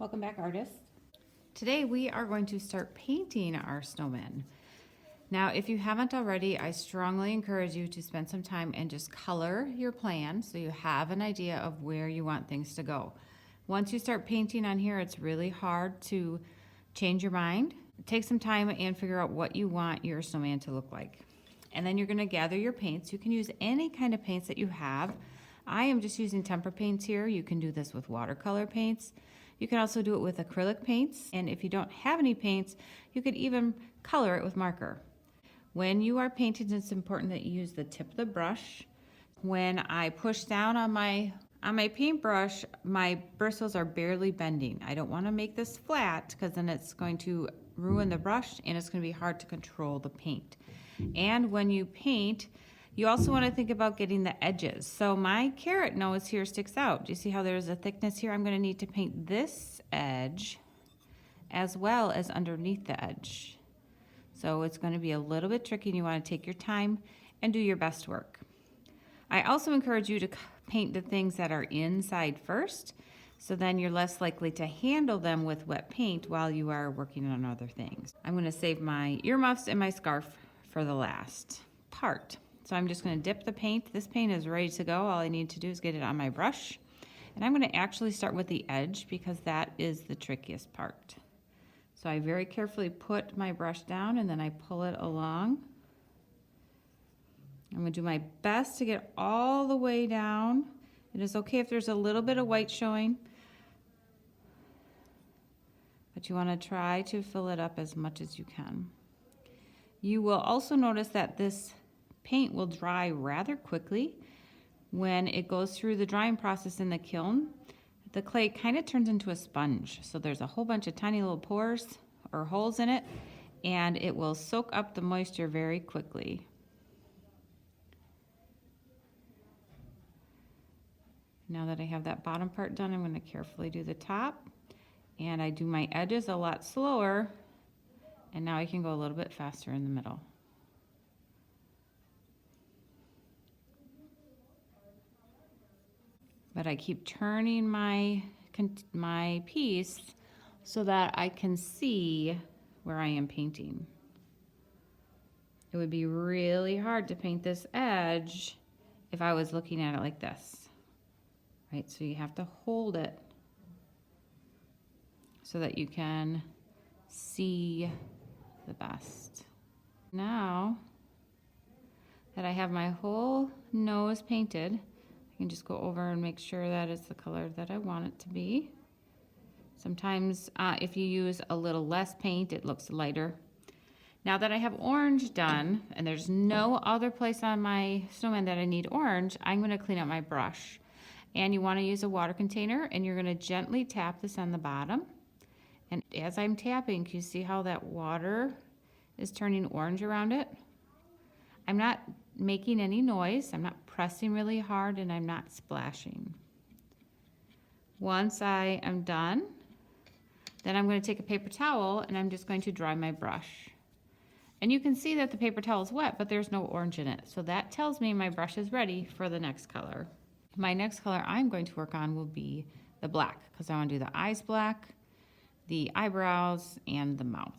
Welcome back, artists. Today we are going to start painting our snowman. Now, if you haven't already, I strongly encourage you to spend some time and just color your plan so you have an idea of where you want things to go. Once you start painting on here, it's really hard to change your mind. Take some time and figure out what you want your snowman to look like. And then you're gonna gather your paints. You can use any kind of paints that you have. I am just using tempera paints here. You can do this with watercolor paints. You can also do it with acrylic paints. And if you don't have any paints, you could even color it with marker. When you are painting, it's important that you use the tip of the brush. When I push down on my paintbrush, my bristles are barely bending. I don't want to make this flat because then it's going to ruin the brush and it's going to be hard to control the paint. And when you paint, you also want to think about getting the edges. So my carrot nose here sticks out. Do you see how there's a thickness here? I'm going to need to paint this edge as well as underneath the edge. So it's going to be a little bit tricky and you want to take your time and do your best work. I also encourage you to paint the things that are inside first, so then you're less likely to handle them with wet paint while you are working on other things. I'm going to save my earmuffs and my scarf for the last part. So I'm just going to dip the paint. This paint is ready to go. All I need to do is get it on my brush. And I'm going to actually start with the edge because that is the trickiest part. So I very carefully put my brush down and then I pull it along. I'm going to do my best to get all the way down. It is okay if there's a little bit of white showing, but you want to try to fill it up as much as you can. You will also notice that this paint will dry rather quickly. When it goes through the drying process in the kiln, the clay kind of turns into a sponge. So there's a whole bunch of tiny little pores or holes in it, and it will soak up the moisture very quickly. Now that I have that bottom part done, I'm going to carefully do the top. And I do my edges a lot slower, and now I can go a little bit faster in the middle. But I keep turning my piece so that I can see where I am painting. It would be really hard to paint this edge if I was looking at it like this, right? So you have to hold it so that you can see the best. Now that I have my whole nose painted, I can just go over and make sure that it's the color that I want it to be. Sometimes if you use a little less paint, it looks lighter. Now that I have orange done, and there's no other place on my snowman that I need orange, I'm going to clean up my brush. And you want to use a water container, and you're going to gently tap this on the bottom. And as I'm tapping, can you see how that water is turning orange around it? I'm not making any noise, I'm not pressing really hard, and I'm not splashing. Once I am done, then I'm going to take a paper towel and I'm just going to dry my brush. And you can see that the paper towel is wet, but there's no orange in it. So that tells me my brush is ready for the next color. My next color I'm going to work on will be the black, because I want to do the eyes black, the eyebrows, and the mouth.